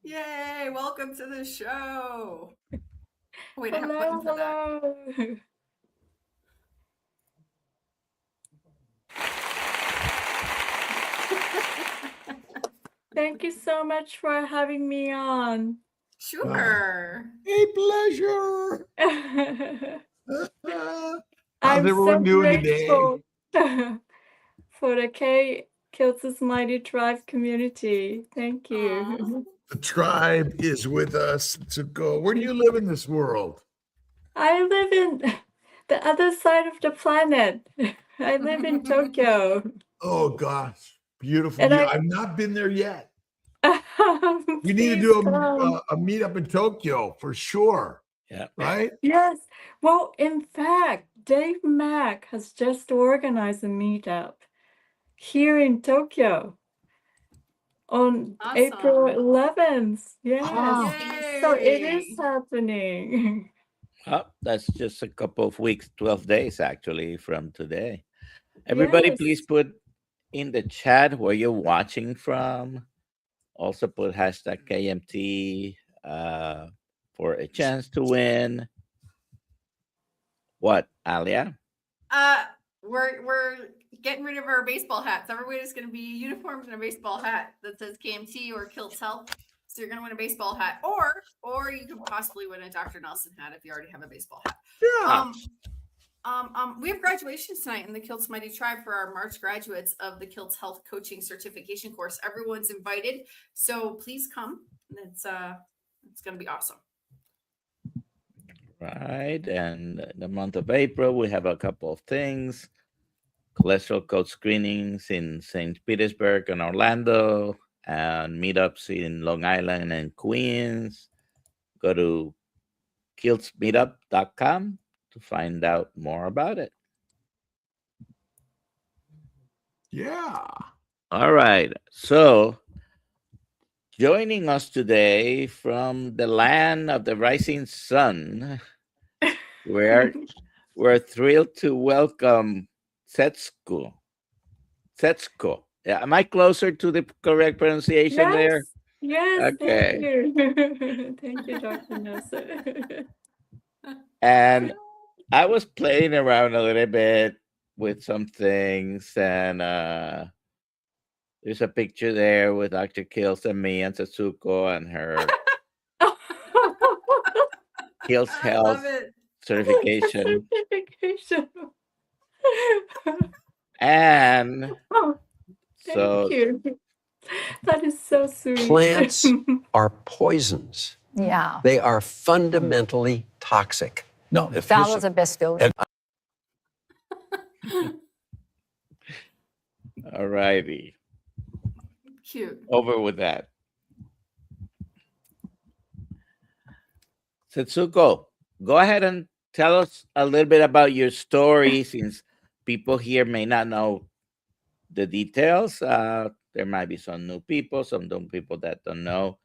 Yay! Welcome to the show. Wait, I have a Hello, button for that. hello. Thank you so much for having me on. Sure. A pleasure. How's I'm so everyone doing today? grateful for the Kiltz Mighty Tribe community. Thank Aw. you. The tribe is with us. Setsuko, where do you live in this world? I live in the other side of the planet. I live in Tokyo. Oh gosh, beautiful. And I've not been there yet. We need to please do come. a meetup in Tokyo for sure. Yeah. Right? Yes. Well, in fact, Dave Mack has just organized a meetup here in Tokyo on April Awesome. 11th. Yes. So it is Yay. happening. That's just a couple of weeks, 12 days actually from today. Everybody, Yes. please put in the chat where you're watching from. Also put hashtag KMT for a chance to win. What, Alia? We're getting rid of our baseball hats. Everybody's going to be uniformed in a baseball hat that says KMT or Kiltz Health. So you're going to win a baseball hat, or you could possibly win a DoctorNelson hat if you already have a baseball hat. Yeah. We have graduations tonight in the Kiltz Mighty Tribe for our March graduates of the Kiltz Health Coaching Certification course. Everyone's invited, so please come. It's going to be awesome. Right. And in the month of April, we have a couple of things. Cholesterol code screenings in St. Petersburg and Orlando, and meetups in Long Island and Queens. Go to kiltzmeetup.com to find out more about it. Yeah. All right. So, joining us today from the land of the rising sun, we're thrilled to welcome Setsuko. Setsuko. Yeah, am I closer to the correct pronunciation there? Yes. Okay. Thank you. Thank you, Dr. Nelson. And I was playing around a little bit with some things, and there's a picture there with Dr. Kiltz and me and Setsuko and her Kiltz Health certification. And Thank you. That is so sweet. Plants are poisons. Yeah. They are fundamentally toxic. No, That was the best film. all righty. Cute. Over with that. Setsuko, go ahead and tell us a little bit about your story, since people here may not know the details. There might be some new people, some new people that don't know.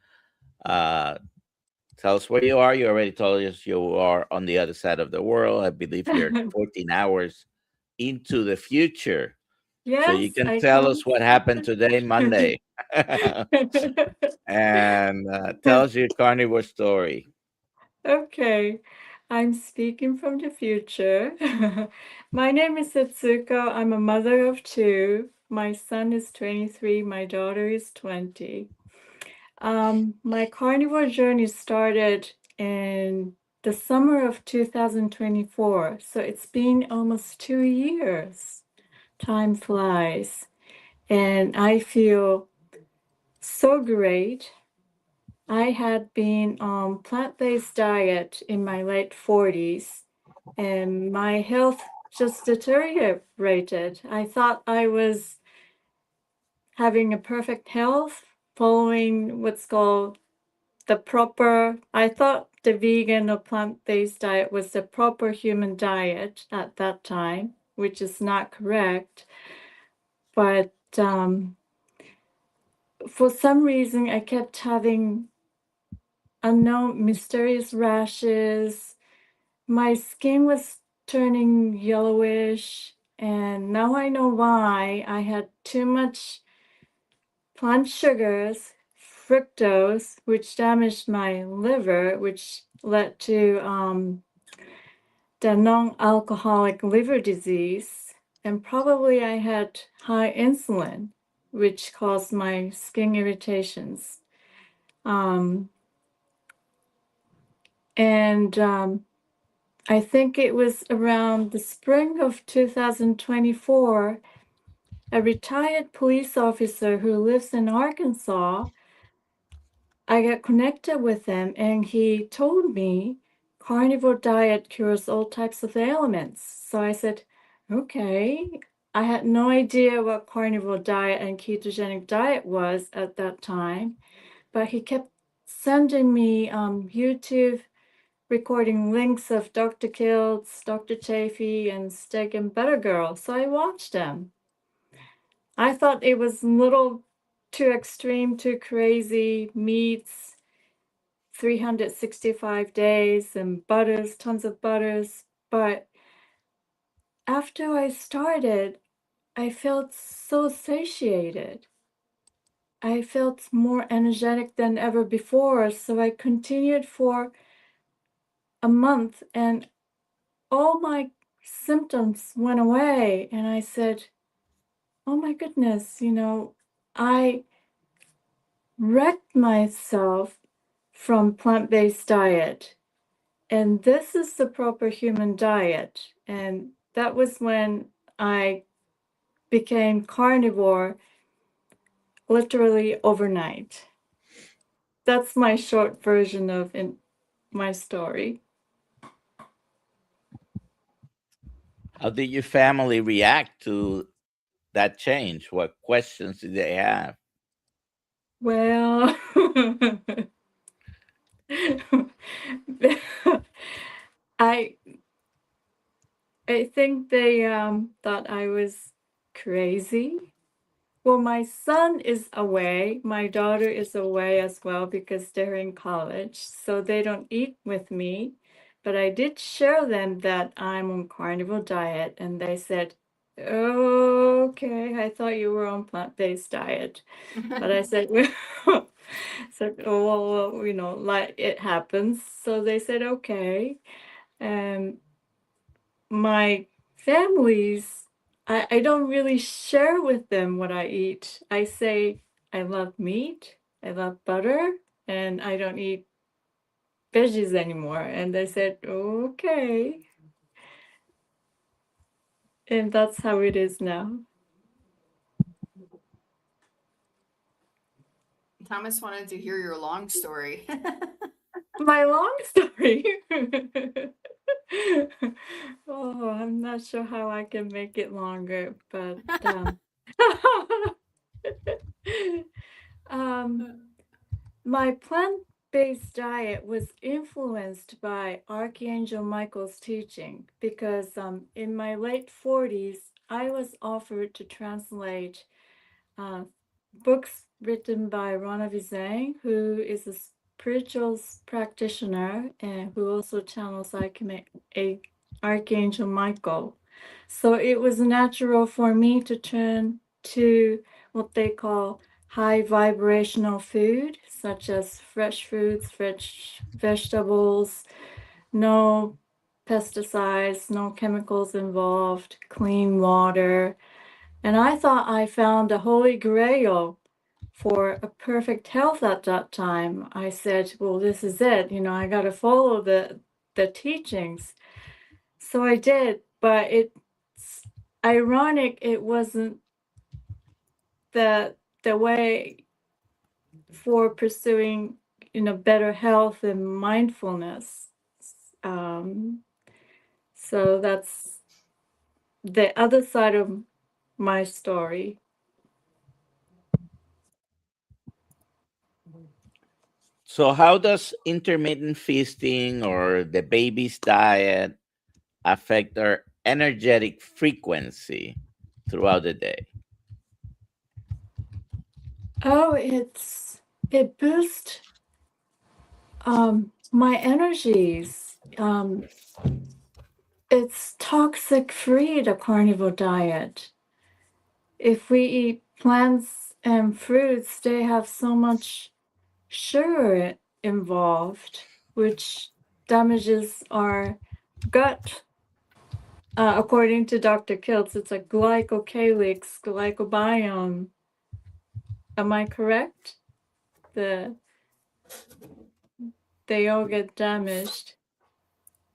Tell us where you are. You already told us you are on the other side of the world. I believe you're 14 hours into the future. Yes, so you can tell us what happened today, Monday. And tell us your carnivore story. Okay, I'm speaking from the future. My name is Setsuko. I'm a mother of two. My son is 23. My daughter is 20. My carnivore journey started in the summer of 2024. So it's been almost 2 years. Time flies. And I feel so great. I had been on plant-based diet in my late 40s, and my health just deteriorated. I thought I was having a perfect health, following what's called I thought the vegan or plant-based diet was the proper human diet at that time, which is not correct. But for some reason, I kept having unknown mysterious rashes. My skin was turning yellowish, and now I know why. I had too much plant sugars fructose, which damaged my liver, which led to the non-alcoholic liver disease. And probably I had high insulin, which caused my skin irritations. I think it was around the spring of 2024, a retired police officer who lives in Arkansas, I got connected with him and he told me carnivore diet cures all types of ailments. So I said, okay. I had no idea what carnivore diet and ketogenic diet was at that time, but he kept sending me YouTube recording links of Dr. Kiltz, Dr. Chafee, and Steak and Butter Girl. So I watched them. I thought it was a little too extreme, too crazy, meats, 365 days, and butters, tons of butters. But after I started, I felt so satiated. I felt more energetic than ever before. So I continued for a month and all my symptoms went away. And I said, oh my goodness, I wrecked myself from plant-based diet. And this is the proper human diet. And that was when I became carnivore literally overnight. That's my short version of my story. How did your family react to that change? What questions did they have? Well, I think they thought I was crazy. Well, my son is away. My daughter is away as well because they're in college, so they don't eat with me. But I did show them that I'm on carnivore diet, and they said, "Okay, I thought you were on plant-based diet." But I said, "Oh, well, like it happens." So they said, "Okay." And my families, I don't really share with them what I eat. I say I love meat, I love butter, and I don't eat veggies anymore. And they said, okay. And that's how it is now. Thomas wanted to hear your long story. My long story. Oh, I'm not sure how I can make it longer, but my plant-based diet was influenced by Archangel Michael's teaching because in my late 40s, I was offered to translate books written by Rana Vizang, who is a spiritual practitioner and who also channels Archangel Michael. So it was natural for me to turn to what they call high vibrational food, such as fresh fruits, fresh vegetables, no pesticides, no chemicals involved, clean water. And I thought I found the holy grail for a perfect health at that time. I said, well, this is it. I got to follow the teachings. So I did, but it's ironic it wasn't the way for pursuing better health and mindfulness. So that's the other side of my story. So, how does intermittent feasting or the baby's diet affect our energetic frequency throughout the day? Oh, it boosts my energies. It's toxic free, the carnivore diet. If we eat plants and fruits, they have so much sugar involved, which damages our gut. According to Dr. Kiltz, it's a glycocalyx glycobiome. Am I correct? They all get damaged.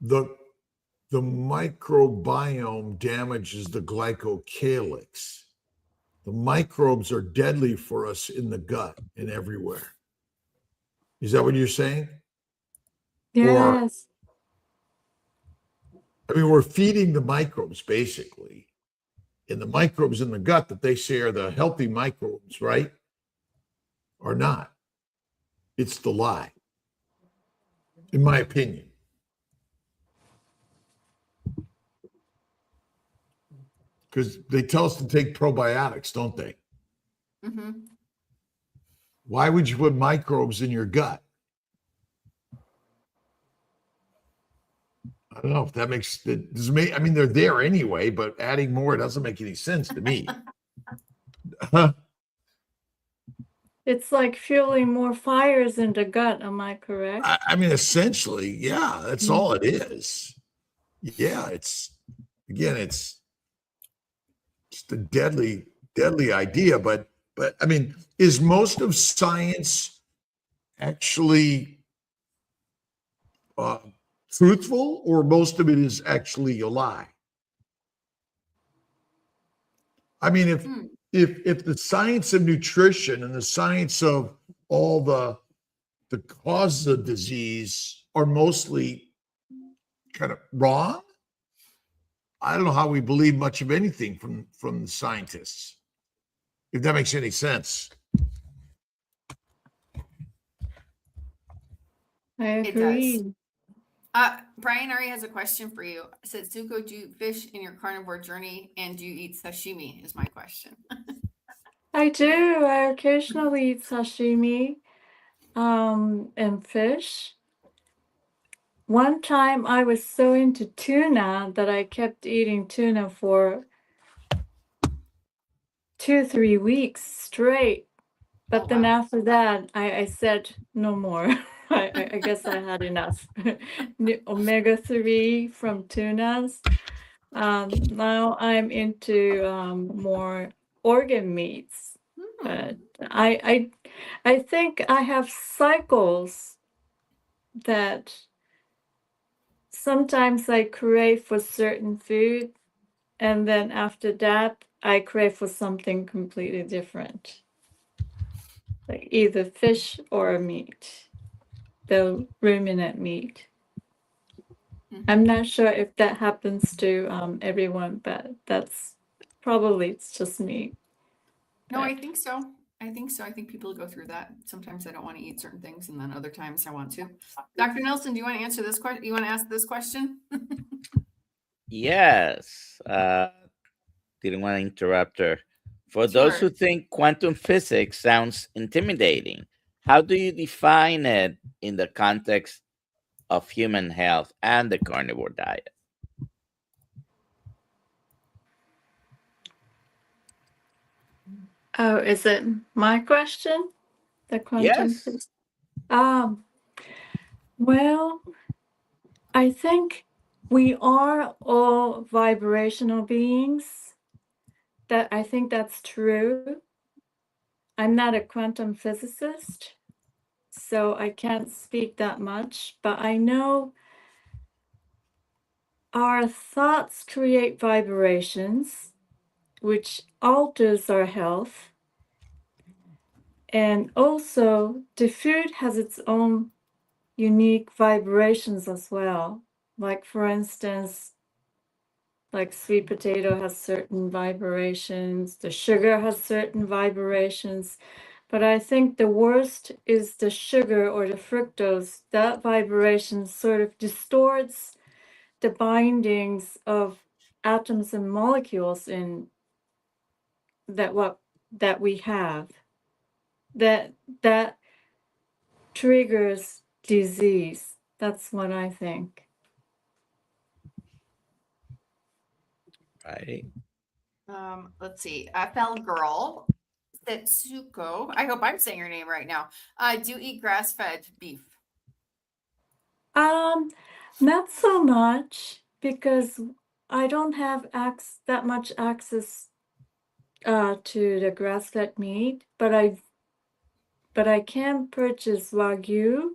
The microbiome damages the glycocalyx. The microbes are deadly for us in the gut and everywhere. Is that what you're saying? Yes. I mean, we're feeding the microbes basically. And the microbes in the gut that they say are the healthy microbes, right? Are not. It's the lie, in my opinion. Because they tell us to take probiotics, don't they? Mm-hmm. Why would you put microbes in your gut? I don't know if that makes it does make. I mean, they're there anyway, but adding more doesn't make any sense to me. It's like fueling more fires in the gut. Am I correct? I mean, essentially, yeah, that's all it is. Yeah, it's just a deadly idea. But I mean, is most of science actually truthful, or most of it is actually a lie? I mean, if the science of nutrition and the science of all the causes of disease are mostly kind of wrong, I don't know how we believe much of anything from the scientists, if that makes any sense. I It does. agree. Brian Ari has a question for you. Setsuko, do you fish in your carnivore journey, and do you eat sashimi? Is my question. I do. I occasionally eat sashimi and fish. One time I was so into tuna that I kept eating tuna for 2-3 weeks straight. But Oh, then wow. after that, I said no more. I guess I had enough. Omega-3 from tunas. Now I'm into more organ meats. But I think I have cycles that sometimes I crave for certain food, and then after that I crave for something completely different. Like either fish or meat, the ruminant meat. I'm not sure if that happens to everyone, but that's probably it's just me. No, I think so. I think people go through that. Sometimes I don't want to eat certain things, and then other times I want to. Dr. Nelson, do you want to answer this question? You want to ask this question? Yes. Didn't want to interrupt her. For those Sure. who think quantum physics sounds intimidating, how do you define it in the context of human health and the carnivore diet? Oh, is it my question? The quantum Yes. physics? Well, I think we are all vibrational beings. I think that's true. I'm not a quantum physicist, so I can't speak that much, but I know our thoughts create vibrations, which alters our health. And also, the food has its own unique vibrations as well. Like, for instance, like sweet potato has certain vibrations, the sugar has certain vibrations. But I think the worst is the sugar or the fructose. That vibration sort of distorts the bindings of atoms and molecules in that we have. That triggers disease. That's what I think. Right. Let's see. FL Girl Setsuko, I hope I'm saying your name right now. Do you eat grass-fed beef? Not so much because I don't have that much access to the grass-fed meat, but I can purchase Wagyu.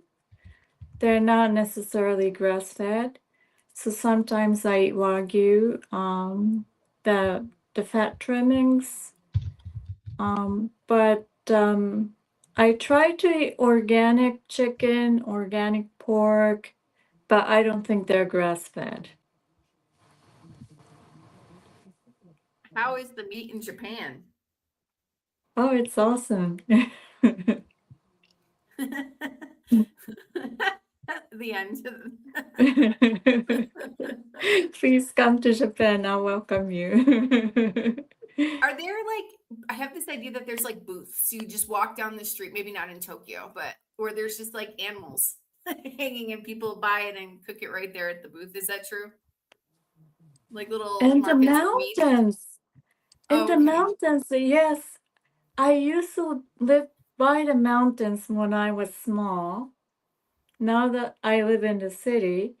They're not necessarily grass-fed, so sometimes I eat Wagyu. The fat trimmings. But I try to eat organic chicken, organic pork, but I don't think they're grass-fed. How is the meat in Japan? Oh, it's awesome. The end. Please come to Japan. I'll welcome you. Are there I have this idea that there's booths. You just walk down the street, maybe not in Tokyo, but where there's just animals hanging and people buy it and cook it right there at the booth. Is that true? Like little And the markets of meat? mountains. In Oh, the okay. mountains, yes. I used to live by the mountains when I was small. Now that I live in the city,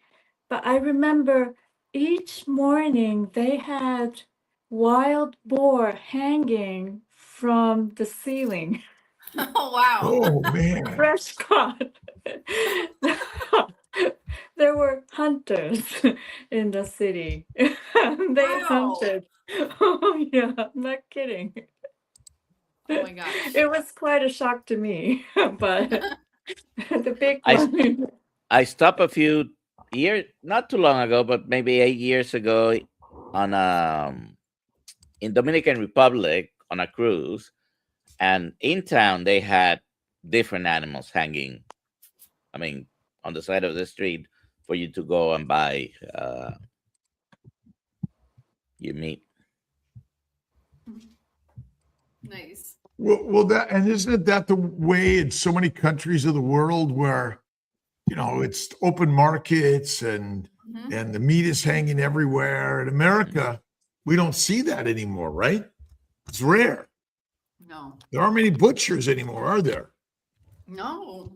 but I remember each morning they had wild boar hanging from the ceiling, Oh, wow. Oh man. fresh caught. There were hunters in the city. They Wow. hunted. Oh yeah, I'm not kidding. Oh my gosh. It was quite a shock to me, but the big I- one. I stopped a few years, not too long ago, but maybe 8 years ago, on in Dominican Republic on a cruise, and in town they had different animals hanging. I mean, on the side of the street for you to go and buy your meat. Nice. Well, that, and isn't that the way in so many countries of the world where, it's open markets and Mhm. the meat is hanging everywhere. In America, we don't see that anymore, right? It's rare. No. There aren't many butchers anymore, are there? No.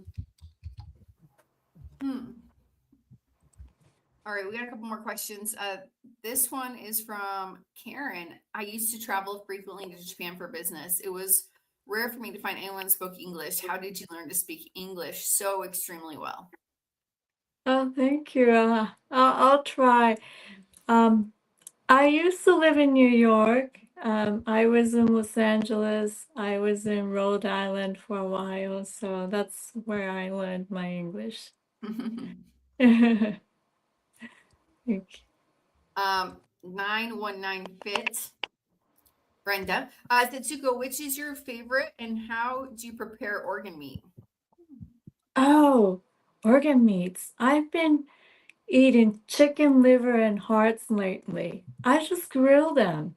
All right, we got a couple more questions. This one is from Karen. I used to travel frequently to Japan for business. It was rare for me to find anyone who spoke English. How did you learn to speak English so extremely well? Oh, thank you. I'll try. I used to live in New York. I was in Los Angeles. I was in Rhode Island for a while, so that's where I learned my English. Thank you. 919 Fit. Brenda. Setsuko, which is your favorite and how do you prepare organ meat? Oh, organ meats. I've been eating chicken liver and hearts lately. I just grill them.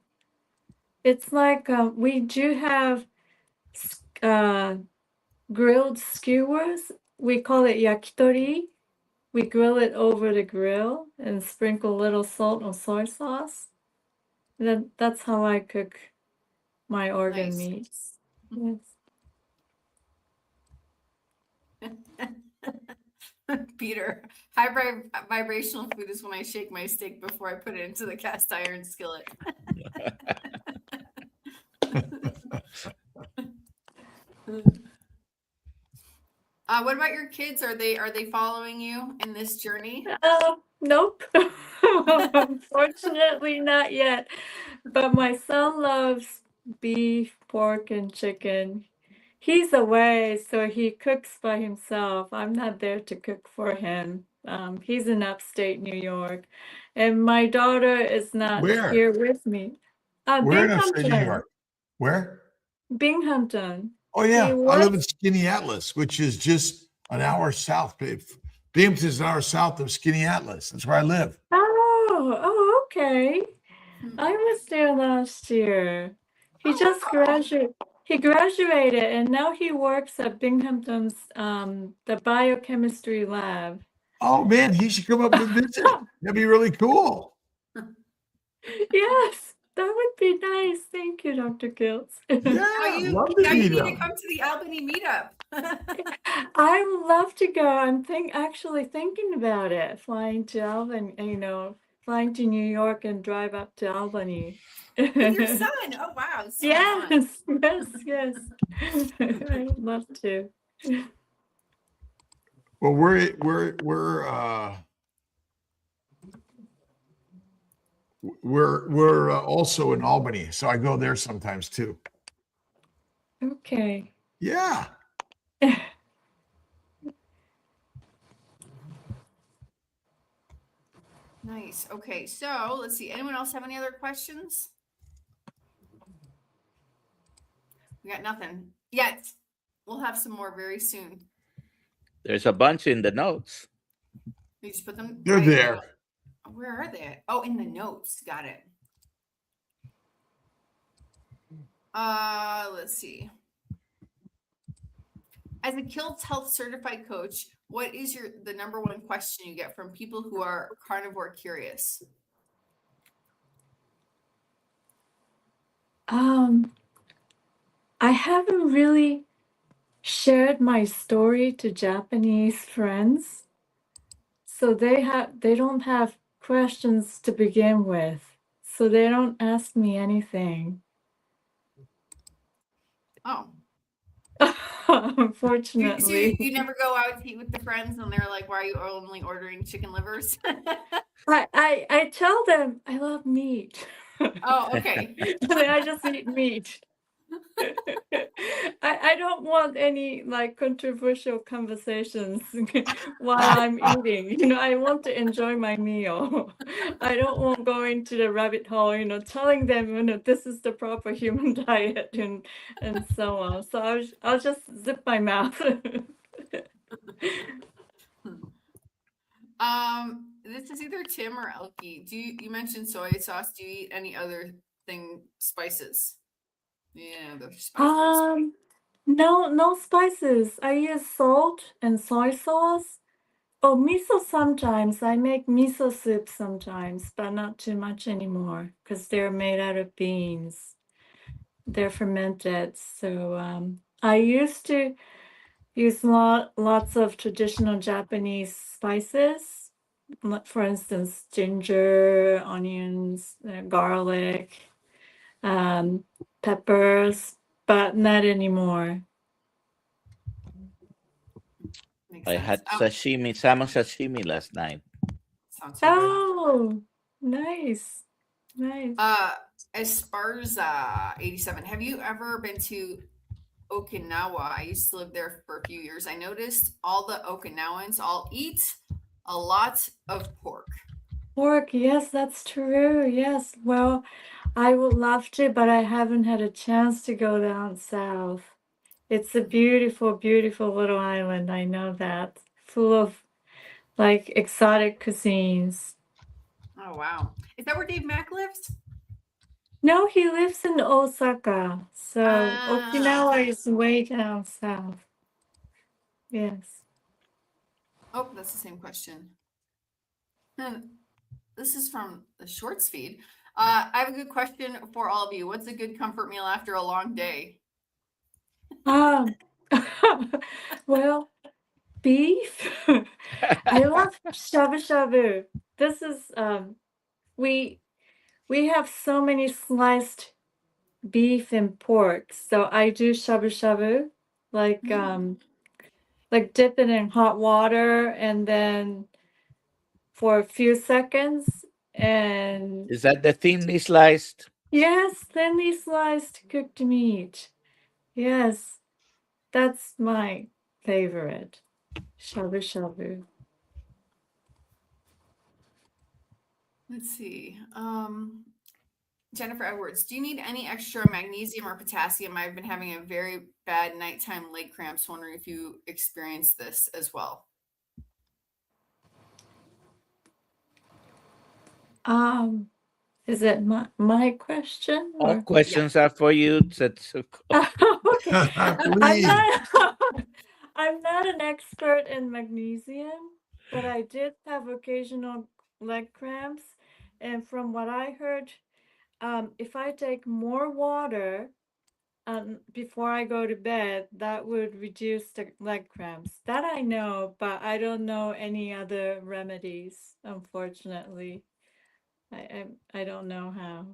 It's like we do have grilled skewers. We call it yakitori. We grill it over the grill and sprinkle a little salt or soy sauce. That's how I cook my organ Nice. meats. Yes. Peter, high vibrational food is when I shake my steak before I put it into the cast iron skillet. What about your kids? Are they following you in this journey? Nope. Unfortunately, not yet. But my son loves beef, pork, and chicken. He's away, so he cooks by himself. I'm not there to cook for him. He's in upstate New York, and my daughter is not Where? here with me. Where in upstate New Binghamton. York? Where? Binghamton. Oh He yeah, I live in works. Skinny Atlas, which is just an hour south. Binghamton is an hour south of Skinny Atlas. That's where I live. Oh, okay. I was there last year. He just graduated. He graduated, and now he works at Binghamton's the biochemistry lab. Oh man, he should come up and visit. That'd be really cool. Yes. That would be nice. Thank you, Dr. Kiltz. Yeah, Now you, love to now you meet need to him. come to the Albany meetup. I would love to go. I'm actually thinking about it, flying to Albany, flying to New York and drive up to Albany. With your son. Oh wow, it's so much fun. Yes. I would love to. Well, we're also in Albany, so I go there sometimes too. Okay. Yeah. Nice. Okay, so let's see. Anyone else have any other questions? We got nothing yet. We'll have some more very soon. There's a bunch in the notes. You just put them. They're there. Where are they? Oh, in the notes. Got it. Let's see. As a Kiltz Health certified coach, what is the number one question you get from people who are carnivore curious? I haven't really shared my story to Japanese friends, so they don't have questions to begin with, so they don't ask me anything. Oh, Unfortunately. you never go out to eat with the friends and they're like, why are you only ordering chicken livers? I tell them I love meat. Oh, okay. I just eat meat. I don't want any like controversial conversations while I'm eating. I want to enjoy my meal. I don't want going to the rabbit hole, telling them, this is the proper human diet and so on. So I'll just zip my mouth. This is either Tim or Elkie. You mentioned soy sauce? Do you eat any other spices? Yeah, the spices. No spices. I use salt and soy sauce. Oh, miso sometimes. I make miso soup sometimes, but not too much anymore because they're made out of beans. They're fermented. So I used to use lots of traditional Japanese spices. For instance, ginger, onions, garlic, peppers, but not anymore. Makes I sense. had salmon sashimi last night. Sounds so good. Oh, nice. Esparza 87. Have you ever been to Okinawa? I used to live there for a few years. I noticed all the Okinawans all eat a lot of pork. Pork, yes, that's true. Yes. Well, I would love to, but I haven't had a chance to go down south. It's a beautiful, beautiful little island. I know that. Full of like exotic cuisines. Oh, wow. Is that where Dave Mack lives? No, he lives in Osaka. So Okinawa is way down south. Yes. Oh, that's the same question. This is from the shorts feed. I have a good question for all of you. What's a good comfort meal after a long day? Well, beef. I love shabu shabu. This is we have so many sliced beef and pork, so I do shabu shabu, like dip it in hot water and then for a few seconds, and Is that the thinly sliced? yes, thinly sliced cooked meat. Yes, that's my favorite. Shabu shabu. Let's see. Jennifer Edwards, do you need any extra magnesium or potassium? I've been having a very bad nighttime leg cramps. Wondering if you experienced this as well. Is it my question? All Or? questions are for you, Setsuko. Okay. Please. I'm not an expert in magnesium, but I did have occasional leg cramps. And from what I heard, if I take more water before I go to bed, that would reduce the leg cramps. That I know, but I don't know any other remedies, unfortunately. I don't know how.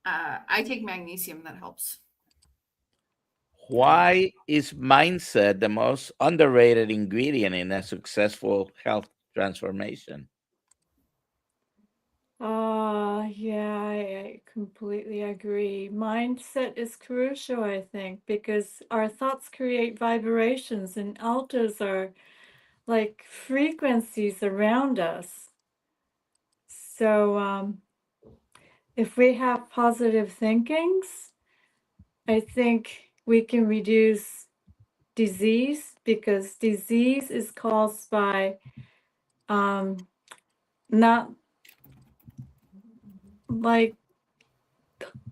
I take magnesium, that helps. Why is mindset the most underrated ingredient in a successful health transformation? Yeah, I completely agree. Mindset is crucial, I think, because our thoughts create vibrations and alters our like frequencies around us. So, if we have positive thinkings, I think we can reduce disease because disease is caused by not like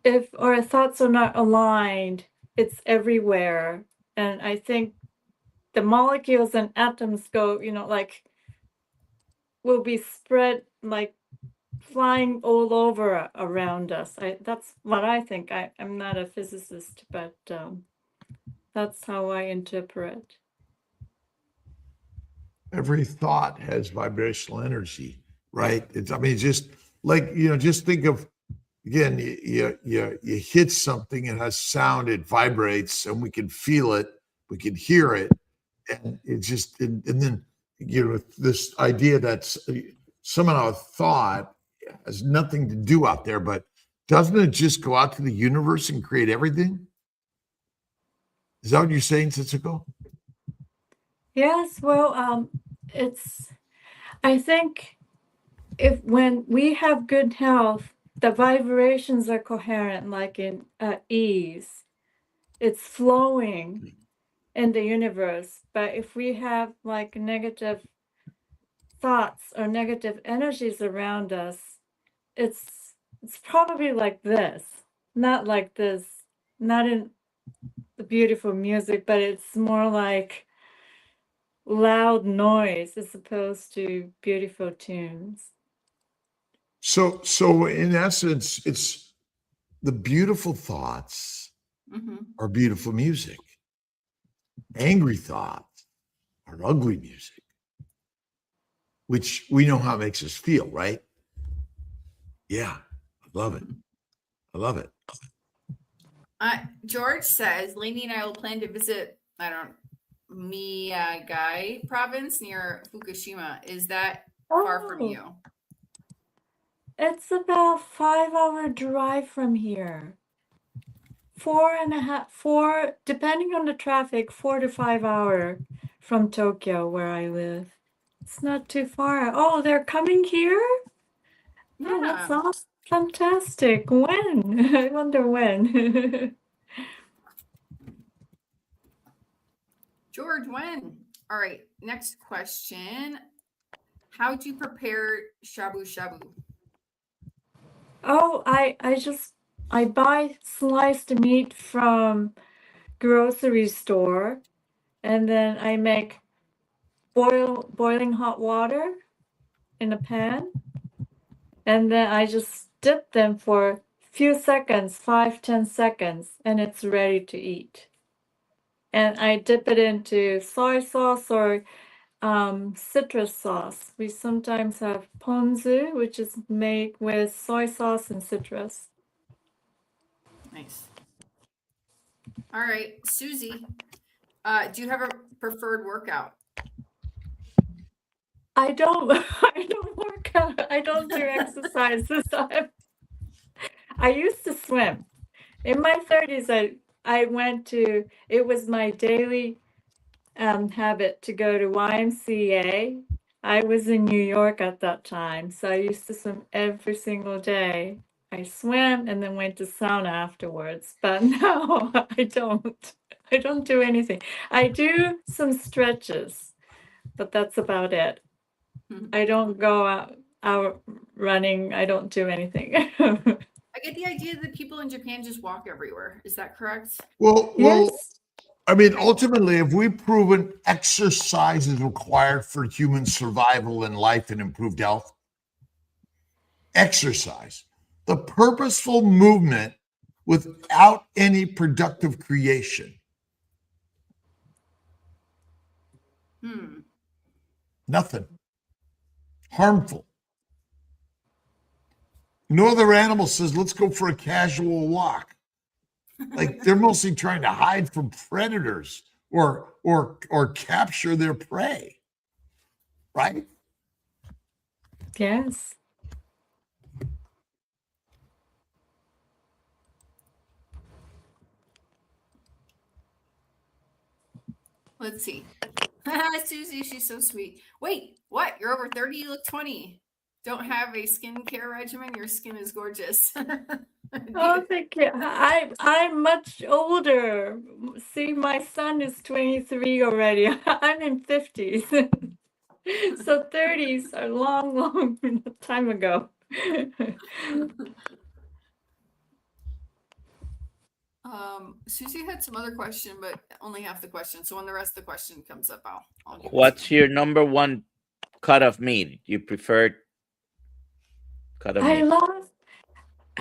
if our thoughts are not aligned, it's everywhere. And I think the molecules and atoms go, like will be spread like flying all over around us. That's what I think. I'm not a physicist, but that's how I interpret. Every thought has vibrational energy, right? I mean, just like, just think of, again, you hit something, it has sound, it vibrates, and we can feel it, we can hear it. And it just, and then, this idea that somehow a thought has nothing to do out there, but doesn't it just go out to the universe and create everything? Is that what you're saying, Setsuko? Yes, well, I think when we have good health, the vibrations are coherent, like in ease. It's flowing in the universe. But if we have like negative thoughts or negative energies around us, it's probably like this, not like this, not in the beautiful music, but it's more like loud noise as opposed to beautiful tunes. So in essence, it's the beautiful thoughts are beautiful music. Angry thoughts are ugly music, which we know how it makes us feel, right? Yeah, I love it. I love it. George says, Lainey and I will plan to visit, Miyagi province near Fukushima. Is that far from you? It's about 5-hour drive from here. 4, depending on the traffic, 4 to 5 hour from Tokyo, where I live. It's not too far. Oh, they're coming here? Yeah. Oh, that's awesome. Fantastic. When? I wonder when. George, when? All right, next question. How do you prepare shabu shabu? Oh, I buy sliced meat from grocery store, and then I make boiling hot water in a pan, and then I just dip them for a few seconds, 5-10 seconds, and it's ready to eat. And I dip it into soy sauce or citrus sauce. We sometimes have ponzu, which is made with soy sauce and citrus. Nice. All right, Susie, do you have a preferred workout? I don't work out. I don't do exercises. I used to swim. In my 30s, I went to, it was my daily habit to go to YMCA. I was in New York at that time, so I used to swim every single day. I swam and then went to sauna afterwards. But now I don't do anything. I do some stretches, but that's about it. I don't go out running. I don't do anything. I get the idea that people in Japan just walk everywhere. Is that correct? Well, Yes. I mean, ultimately, have we proven exercise is required for human survival in life and improved health? exercise, the purposeful movement without any productive creation. Nothing. Harmful. No other animal says, let's go for a casual walk. Like they're mostly trying to hide from predators or capture their prey. Right? Yes. Let's see. Susie, she's so sweet. Wait, what? You're over 30, you look 20. Don't have a skincare regimen? Your skin is gorgeous. Oh, thank you. I'm much older. See, my son is 23 already. I'm in 50s. So 30s are long time ago. Susie had some other question, but only half the question. So when the rest of the question comes up, I'll give it to What's you. your number one cut of meat? You prefer cut of meat?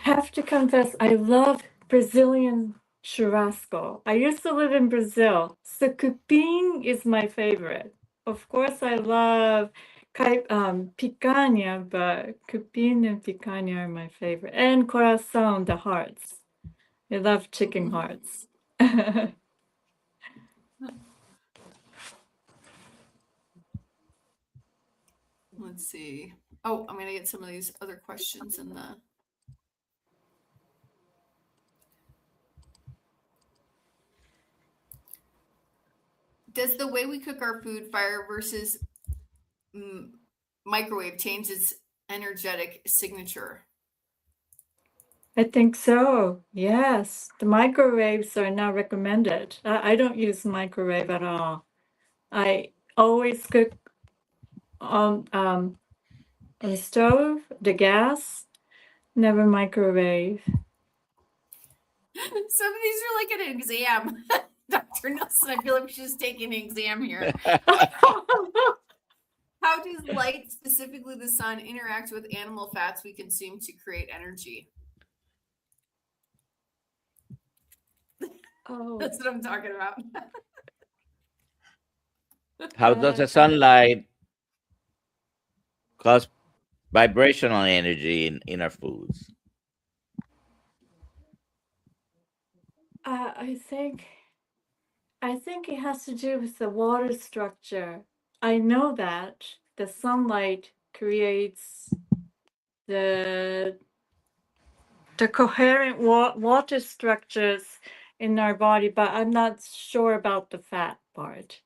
Have to confess, I love Brazilian churrasco. I used to live in Brazil, so cupim is my favorite. Of course, I love picanha, but cupim and picanha are my favorite. And coração, the hearts. I love chicken hearts. Let's see. Oh, I'm gonna get some of these other questions in the. Does the way we cook our food, fire versus microwave, change its energetic signature? I think so. Yes, the microwaves are not recommended. I don't use microwave at all. I always cook on the stove, the gas, never microwave. Some of these are like an exam. Dr. Nelson, I feel like she's taking an exam here. How does light, specifically the sun, interact with animal fats we consume to create energy? Oh, That's what I'm talking about. How does the sunlight cause vibrational energy in our foods? I think it has to do with the water structure. I know that the sunlight creates the coherent water structures in our body, but I'm not sure about the fat part.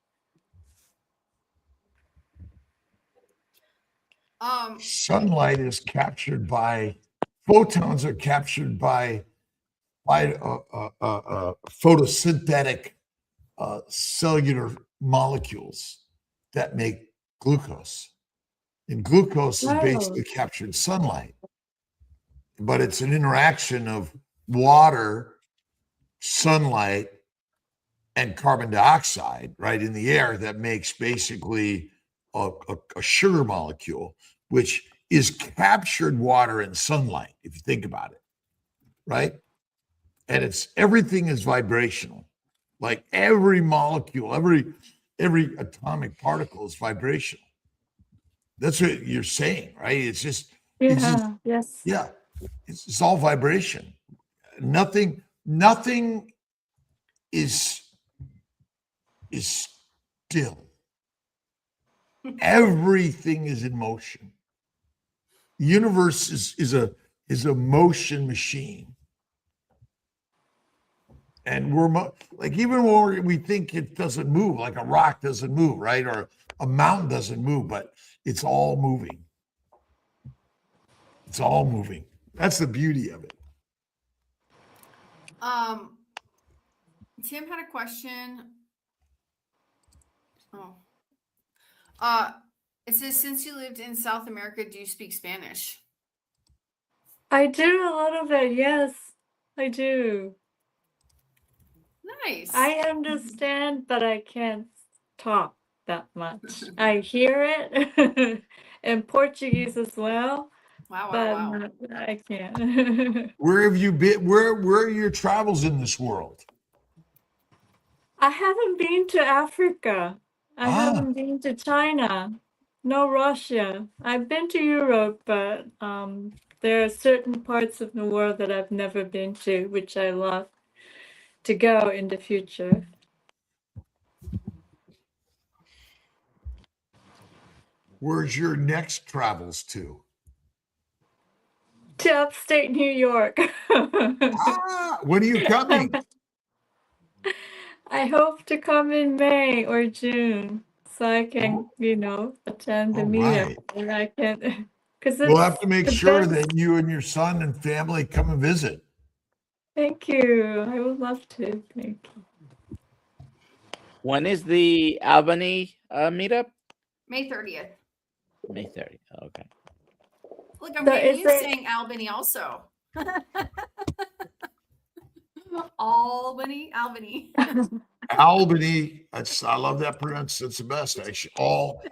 Sunlight is captured by photons are captured by photosynthetic cellular molecules that make glucose. And glucose is basically captured in sunlight, but it's an interaction of water, sunlight, and carbon dioxide, right, in the air that makes basically a sugar molecule, which is captured water and sunlight, if you think about it, right? And everything is vibrational. Like every molecule, every atomic particle is vibrational. That's what you're saying, right? It's all vibration. Nothing is still. Everything is in motion. The universe is a motion machine. And we're like, even when we think it doesn't move, like a rock doesn't move, right? Or a mountain doesn't move, but it's all moving. It's all moving. That's the beauty of it. Tim had a question. It says, since you lived in South America, do you speak Spanish? I do a little bit, yes, I do. Nice. I understand, but I can't talk that much. I hear it in Portuguese as well, Wow, but wow, wow. I can't. Where have you been? Where are your travels in this world? I haven't been to Africa. I Ah, haven't been to China. No Russia. I've been to Europe, but there are certain parts of the world that I've never been to, which I love to go in the future. where's your next travels to? To upstate New York. Ah, when are you coming? I hope to come in May or June so I can, Oh, attend the all meetup right. and I can, because We'll have it's to make the sure best. that you and your son and family come and visit. Thank you. I would love to. Thank you. When is the Albany meetup? May 30th. May 30th. Okay. Look, I'm So getting is you it saying Albany also. Albany. Albany, I love that pronunciation. It's the best. Actually,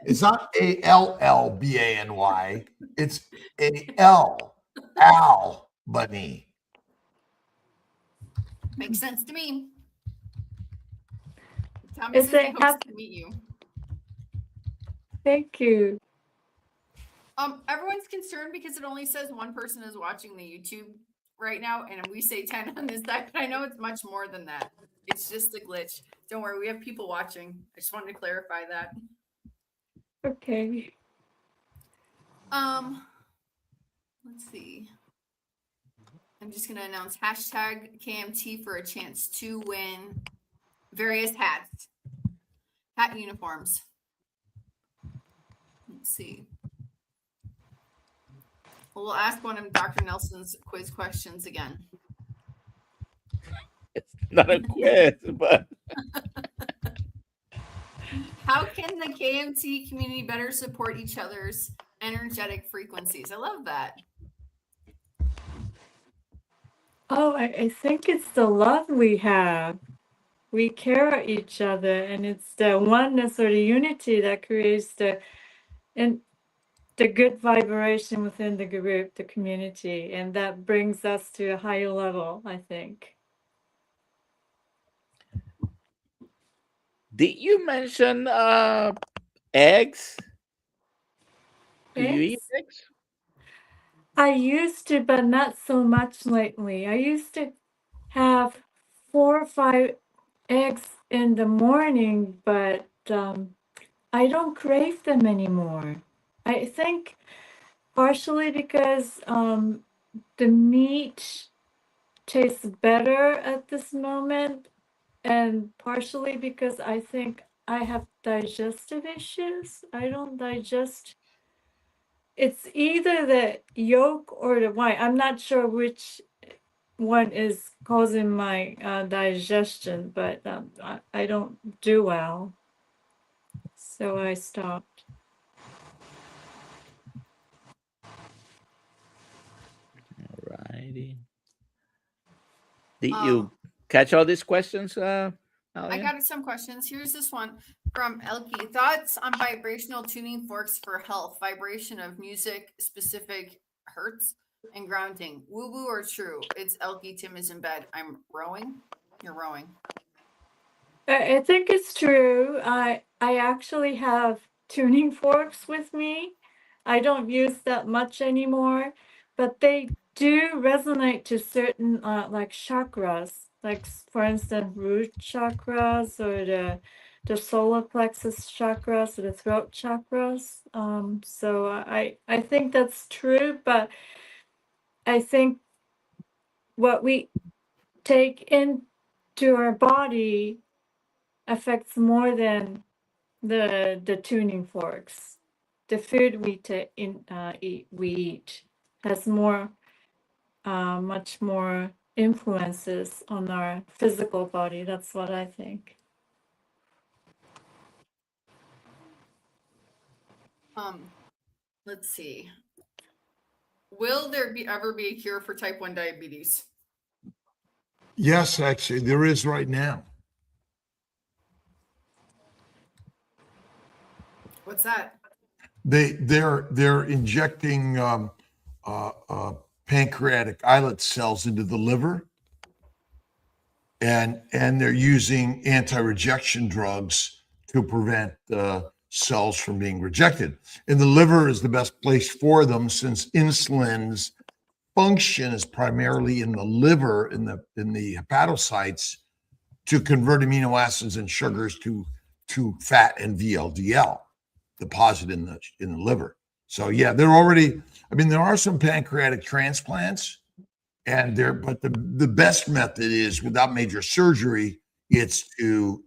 it's not Allbany. It's Albany. Makes sense to me. Tommy is says he it hopes hap- to meet you. Thank you. Everyone's concerned because it only says one person is watching the YouTube right now, and we say 10 on this side, but I know it's much more than that. It's just a glitch. Don't worry, we have people watching. I just wanted to clarify that. Okay. Let's see. I'm just gonna announce hashtag KMT for a chance to win various hat uniforms. Let's see. We'll ask one of Dr. Nelson's quiz questions again. It's not a quiz, but How can the KMT community better support each other's energetic frequencies? I love that. Oh, I think it's the love we have. We care each other, and it's the oneness or the unity that creates the good vibration within the group, the community, and that brings us to a higher level, I think. did you mention eggs? Do you eat Thanks. eggs? I used to, but not so much lately. I used to have 4 or 5 eggs in the morning, but I don't crave them anymore. I think partially because the meat tastes better at this moment, and partially because I think I have digestive issues. I don't digest. It's either the yolk or the white. I'm not sure which one is causing my digestion, but I don't do well. So I stopped. Alrighty. Did Um, you catch all these questions, I Alia? got some questions. Here's this one from Elkie. Thoughts on vibrational tuning forks for health? Vibration of music, specific hertz, and grounding. Woo woo or true? It's Elkie. Tim is in bed. I'm rowing. You're rowing. I think it's true. I actually have tuning forks with me. I don't use that much anymore, but they do resonate to certain like chakras, like for instance, root chakras or the solar plexus chakras or the throat chakras. So I think that's true, but I think what we take into our body affects more than the tuning forks. The food we eat has much more influences on our physical body. That's what I think. Let's see. Will there ever be a cure for type 1 diabetes? Yes, actually, there is right now. What's that? They're injecting pancreatic islet cells into the liver, and they're using anti-rejection drugs to prevent the cells from being rejected. And the liver is the best place for them, since insulin's function is primarily in the liver, in the hepatocytes, to convert amino acids and sugars to fat and VLDL deposit in the liver. So yeah, they're already. I mean, there are some pancreatic transplants, and but the best method is, without major surgery, it's to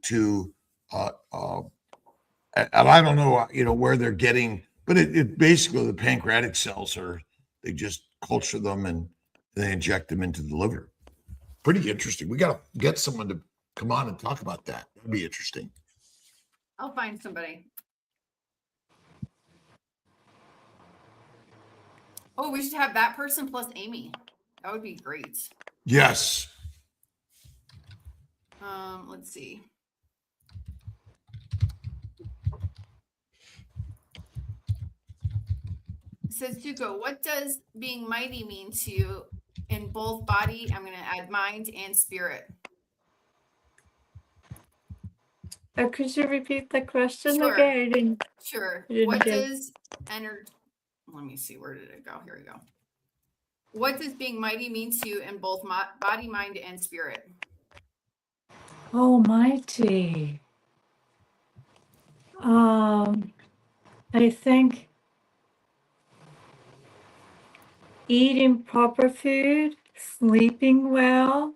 and I don't know, where they're getting, but it basically, the pancreatic cells they just culture them and they inject them into the liver. Pretty interesting. We got to get someone to come on and talk about that. That'd be interesting. I'll find somebody. Oh, we should have that person plus Amy. That would be great. Yes. Let's see. Setsuko, what does being mighty mean to you in both body? I'm going to add mind and spirit. Could you repeat the question Sure. again? Sure. I didn't What get- does energy? Let me see. Where did it go? Here we go. What does being mighty mean to you in both body, mind, and spirit? Oh, mighty. I think eating proper food, sleeping well,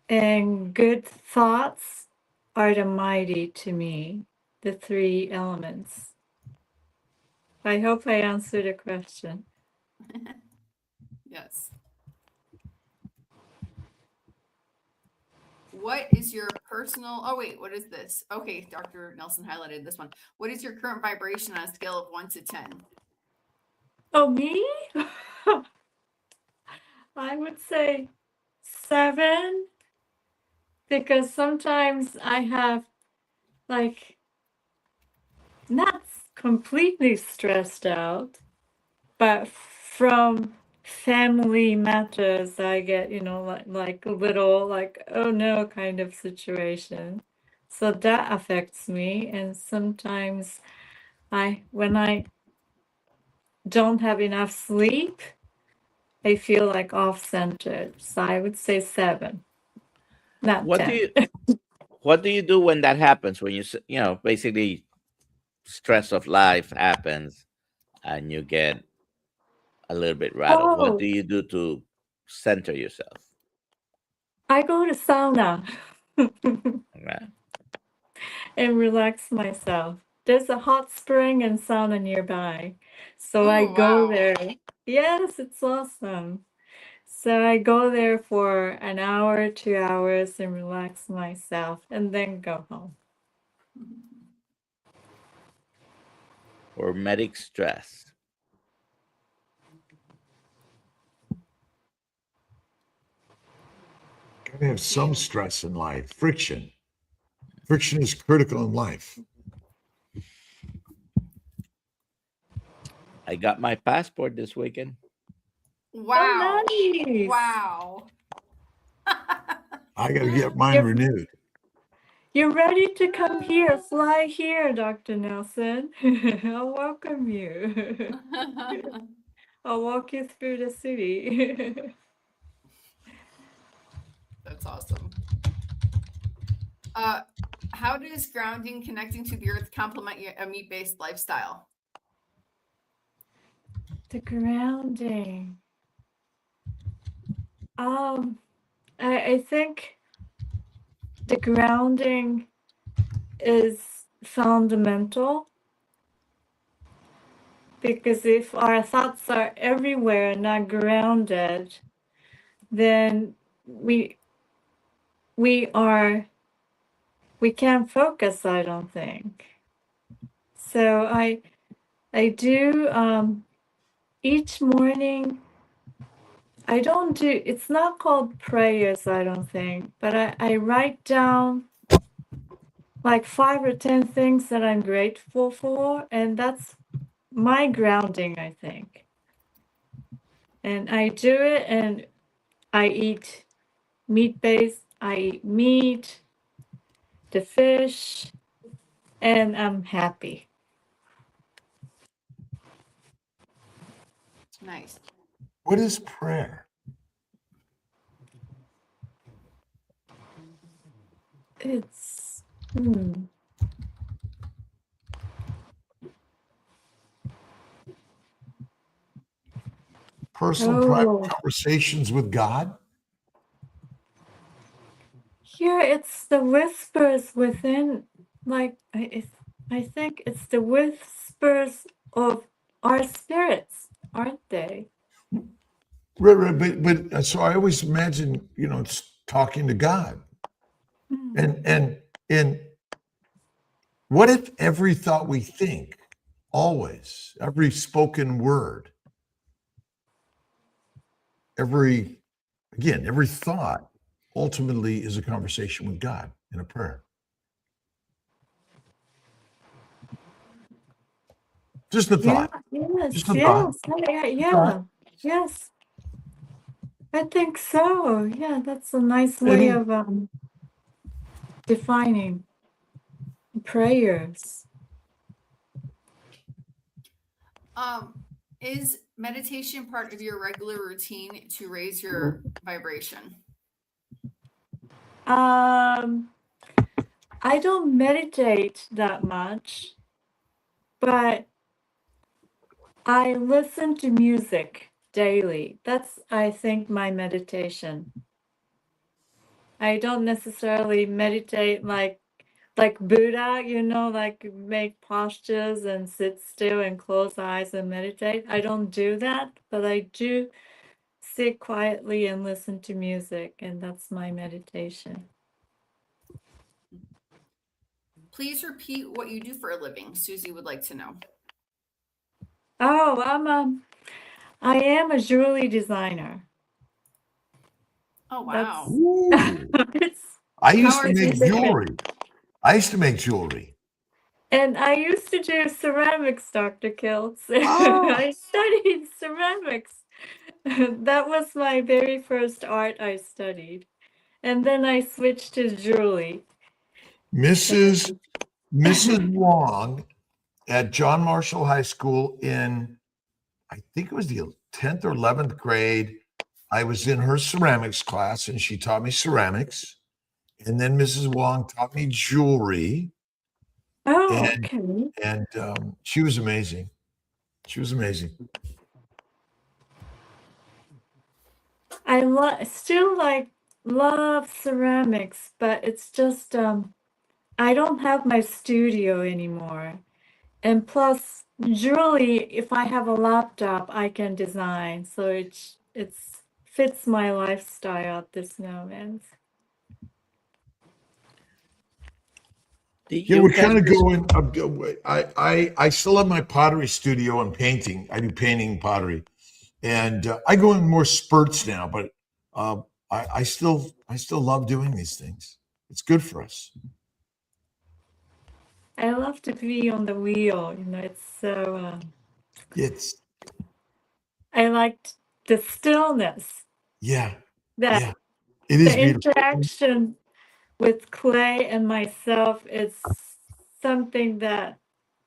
and good thoughts are the mighty to me, the three elements. I hope I answered the question. Yes. What is your personal? Oh, wait, what is this? Okay, DoctorNelson highlighted this one. What is your current vibration on a scale of 1 to 10? Oh, me? I would say 7, because sometimes I have like not completely stressed out, but from family matters I get, like a little like, oh no, kind of situation. So that affects me. And sometimes when I don't have enough sleep, I feel like off-centered. So I would say 7, not What 10. do you what do you do when that happens? When basically stress of life happens and you get a little bit rattled. What do Oh, you do to center yourself? I go to sauna Right. and relax myself. There's a hot spring and sauna nearby. So I Oh, go wow. there. Yes, it's awesome. So I go there for an hour, 2 hours and relax myself and then go home. Or medic stress. Gotta have some stress in life. Friction. Friction is critical in life. I got my passport this weekend. Wow. Oh, nice. Wow. I gotta get mine Yep. renewed. You're ready to come here. Fly here, Dr. Nelson. I'll welcome you. I'll walk you through the city. That's awesome. How does grounding, connecting to the earth, complement a meat-based lifestyle? The grounding. I think the grounding is fundamental, because if our thoughts are everywhere and not grounded, then we can't focus, I don't think. So I do each morning. I don't do, it's not called prayers, I don't think, but I write down like 5 or 10 things that I'm grateful for, and that's my grounding, I think. And I do it, and I eat meat-based. I eat meat, the fish, and I'm happy. Nice. What is prayer? It's Personal, private oh, conversations with God? here it's the whispers within. Like I think it's the whispers of our spirits, aren't they? Right, but so I always imagine, it's talking to God. Hmm. And what if every thought we think, always, every spoken word, every thought ultimately is a conversation with God in a prayer? Just a Yeah, thought. yes, Just a thought. yeah, yes. I think so. Yeah, that's a nice way Any of defining prayers. Is meditation part of your regular routine to raise your vibration? I don't meditate that much, but I listen to music daily. That's, I think, my meditation. I don't necessarily meditate like Buddha, like make postures and sit still and close eyes and meditate. I don't do that, but I do sit quietly and listen to music, and that's my meditation. Please repeat what you do for a living. Susie would like to know. Oh, I am a jewelry designer. Oh, That's wow. Ooh. it's I How used to are make you? jewelry. I used to make jewelry. And I used to do ceramics, Dr. Kiltz. Oh, I studied ceramics. That was my very first art I studied. And then I switched to jewelry. Mrs. And Mrs. Wong at John Marshall High School in, I think it was the 10th or 11th grade. I was in her ceramics class and she taught me ceramics. And then Mrs. Wong taught me jewelry. oh, And okay. she was amazing. She was amazing. I still love ceramics, but it's just I don't have my studio anymore. And plus, jewelry, if I have a laptop, I can design. So it's fits my lifestyle at this moment. Do Yeah, you we're have kind of this? going. I still have my pottery studio and painting. I do painting pottery, and I go in more spurts now. But uh, I still love doing these things. It's good for us. I love to be on the wheel. It's so. It's I liked the stillness, yeah, that yeah. It the is beautiful. interaction with clay and myself is something that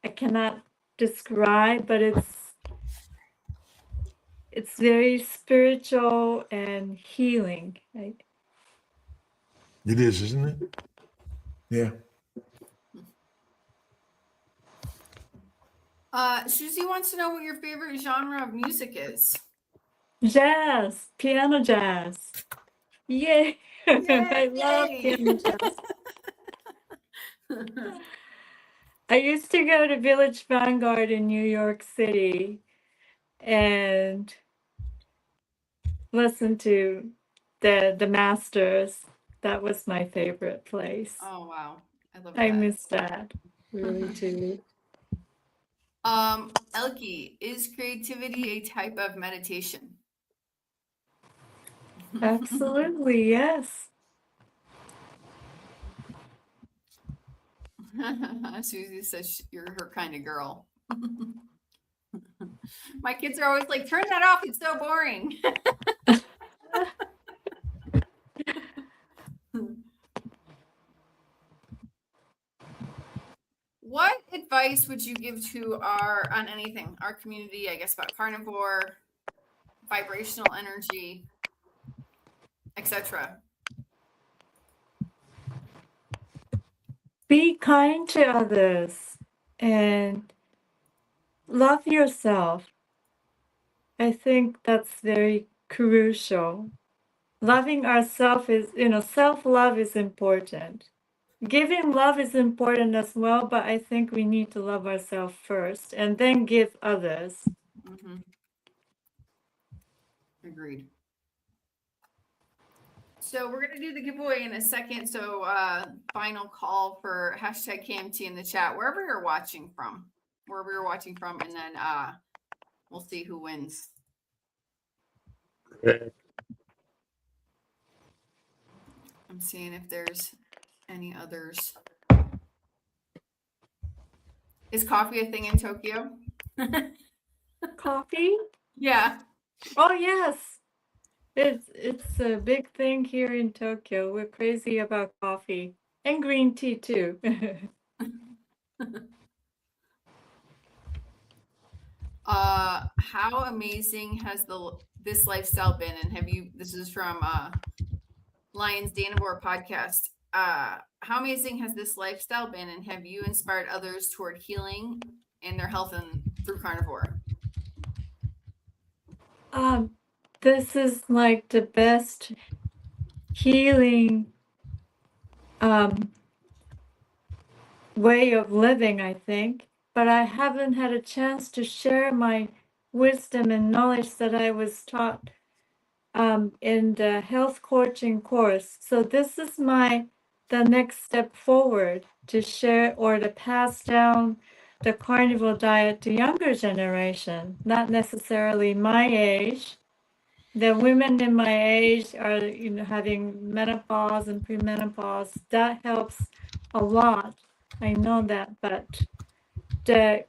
I cannot describe, but it's very spiritual and healing. It is, isn't it? Yeah. Susie wants to know what your favorite genre of music is. Jazz, piano jazz. Yay! I love Yay! piano jazz. I used to go to Village Vanguard in New York City and listen to the masters. That was my favorite place. Oh, wow. I love I that. miss that really too. Elke, is creativity a type of meditation? Absolutely, yes. Susie says you're her kind of girl. My kids are always like, turn that off. It's so boring. What advice would you give to our community, I guess, about carnivore, vibrational energy, etc.? Be kind to others and love yourself. I think that's very crucial. Loving ourselves is, self-love is important. Giving love is important as well, but I think we need to love ourselves first and then give others. Mm-hmm. Agreed. So we're going to do the giveaway in a second. So final call for hashtag KMT in the chat, wherever you're watching from, and then we'll see who wins. I'm seeing if there's any others. Is coffee a thing in Tokyo? Coffee? Yeah. Oh yes. It's a big thing here in Tokyo. We're crazy about coffee and green tea too. How amazing has this lifestyle been? And this is from Lions Danivore podcast. How amazing has this lifestyle been, and have you inspired others toward healing and their health and through carnivore? This is like the best healing way of living, I think. But I haven't had a chance to share my wisdom and knowledge that I was taught in the health coaching course. So this is the next step forward to share or to pass down the carnivore diet to younger generation, not necessarily my age. The women in my age are, having menopause and premenopause. That helps a lot. I know that, but the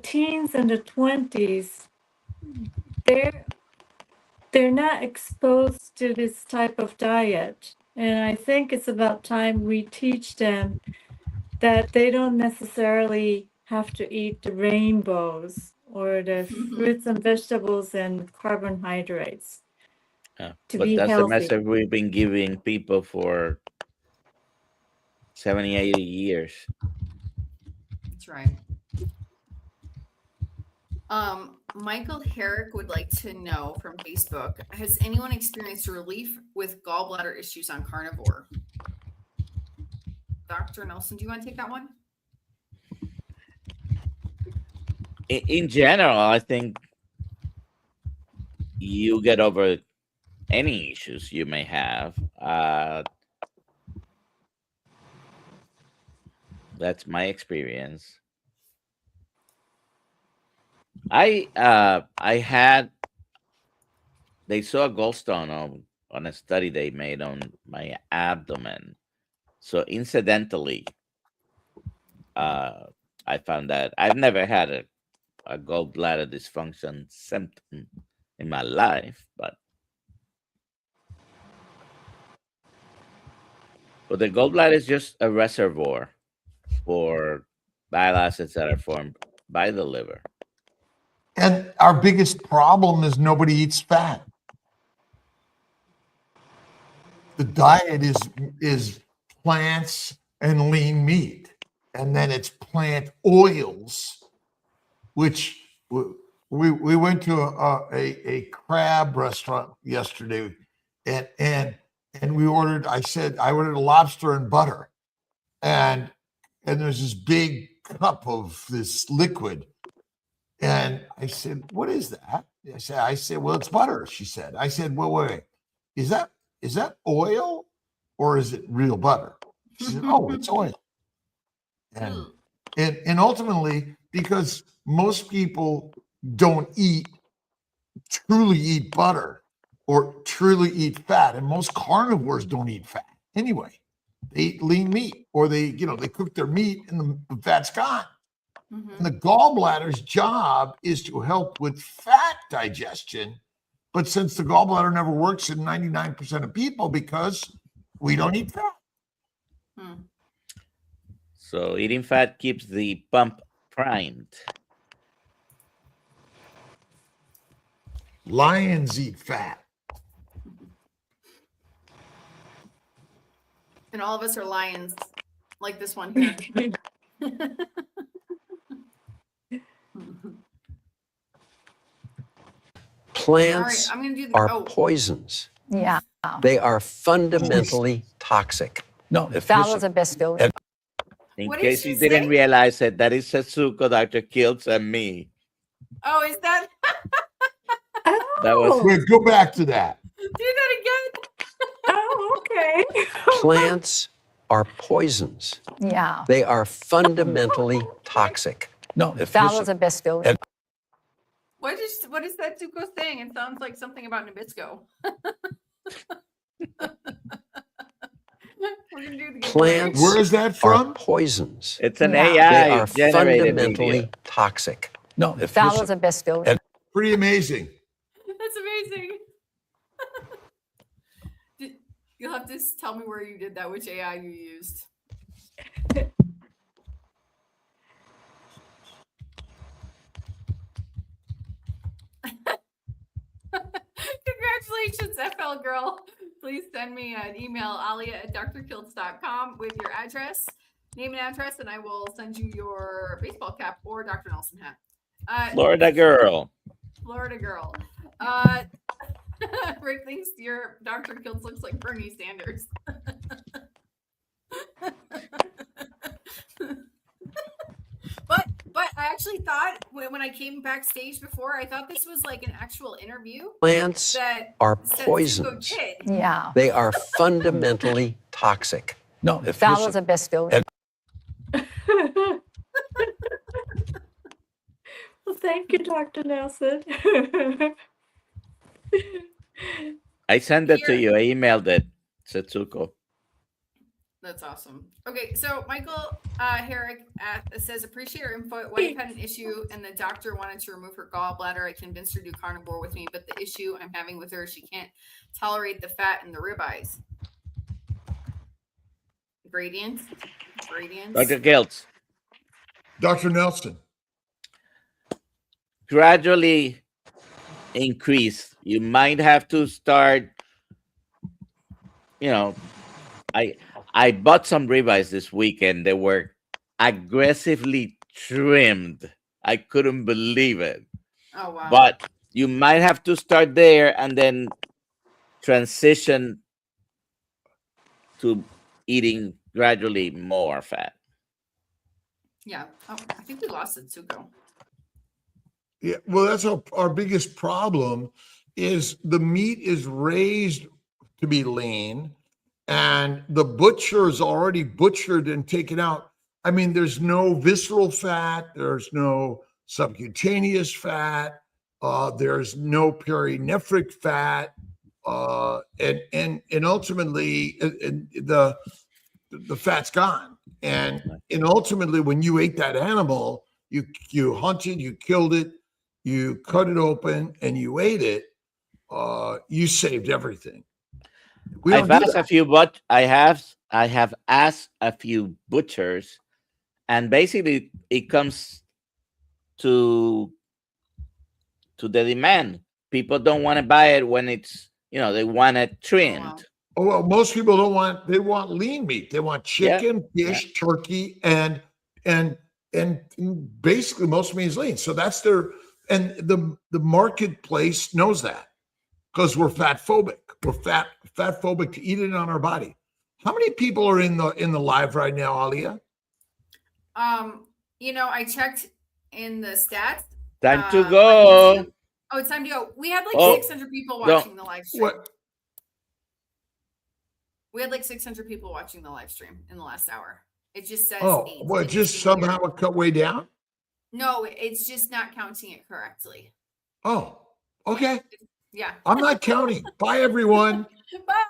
teens and the 20s, they're not exposed to this type of diet. And I think it's about time we teach them that they don't necessarily have to eat the rainbows or the fruits and vegetables and carbohydrates to but be that's healthy. the message we've been giving people for 70, 80 years. That's right. Michael Herrick would like to know from Facebook, has anyone experienced relief with gallbladder issues on carnivore? Dr. Nelson, do you want to take that one? In general, I think you get over any issues you may have. That's my experience. They saw a gallstone on a study they made on my abdomen. So incidentally, I found that I've never had a gallbladder dysfunction symptom in my life, but the gallbladder is just a reservoir for bile acids that are formed by the liver. And our biggest problem is nobody eats fat. The diet is plants and lean meat, and then it's plant oils, which we went to a crab restaurant yesterday, and we ordered. I ordered a lobster and butter, and there's this big cup of this liquid. And I said, "What is that?" I said, "Well, it's butter." She said. I said, "Well, wait. Is that oil or is it real butter?" She said, "Oh, it's oil." And ultimately, because most people don't truly eat butter or truly eat fat, and most carnivores don't eat fat anyway. They eat lean meat, or they cook their meat and the fat's gone. Mhm. And the gallbladder's job is to help with fat digestion. But since the gallbladder never works in 99% of people because we don't eat fat. Hmm. So eating fat keeps the pump primed. Lions eat fat. And all of us are lions, like this one here. Plants I'm gonna do the are poisons. Yeah. They are fundamentally toxic. No, That was the best feeling. In What did case she you didn't say? realize it, that is Setsuko, Dr. Kiltz, and me. Oh, is that? That was Oh, Wait, go back to that. Do that again. oh, okay. Plants are poisons. Yeah. They are fundamentally toxic. no. That was the best feeling. What is that Zuko saying? It sounds like something about Nabisco. We're gonna do the Plants Where is that are from? poisons. it's an Yeah. They AI are generated fundamentally video. toxic. No, That was the best feeling. Pretty amazing. That's amazing. You'll have to tell me where you did that, which AI you used. Congratulations, FL girl. Please send me an email, alia@drkiltz.com with your address, name and address, and I will send you your baseball cap or Dr. Nelson hat. Florida girl. Florida girl. Rick thinks your Dr. Kiltz looks like Bernie Sanders. But I actually thought when I came backstage before, I thought this was like an actual interview Plants that are Setsuko poisons. did. Yeah. They are fundamentally toxic. No, That was the best feeling. Well, thank you, Dr. Nelson. I sent it to Here. you. I emailed it, Setsuko. That's awesome. Okay, so Michael Herrick says, appreciate your input. Wife had an issue and the doctor wanted to remove her gallbladder. I convinced her to do carnivore with me, but the issue I'm having with her, she can't tolerate the fat in the ribeyes. Gradients. Dr. Kiltz, Dr. Nelson. gradually increase. You might have to start, I bought some ribeyes this weekend. They were aggressively trimmed. I couldn't believe it. Oh, wow. But you might have to start there and then transition to eating gradually more fat. Yeah. Oh, I think we lost Setsuko. Yeah, well, that's our biggest problem is the meat is raised to be lean and the butcher is already butchered and taken out. I mean, there's no visceral fat, there's no subcutaneous fat, there's no perinephric fat, and ultimately the fat's gone. And ultimately, when you ate that animal, you hunted, you killed it, you cut it open, and you ate it. You saved everything. We don't I've do asked that. a few, but I have asked a few butchers, and basically it comes to the demand. People don't want to buy it when it's they want it trimmed. Wow. Oh, well, most people don't want. They want lean meat. They want chicken, fish, turkey, and basically most meat is lean. So that's their. And the marketplace knows that because we're fat phobic. We're fat phobic to eat it on our body. How many people are in the live right now, Alia? I checked in the stats. Time to on go. YouTube. Oh, it's time to go. We had like Oh, 600 people watching the live stream. What? We had like 600 people watching the live stream in the last hour. It just says Oh, 8. well, It just see somehow here. it cut way down. No, it's just not counting it correctly. Oh, okay. Yeah. I'm not counting. Bye, everyone. Bye.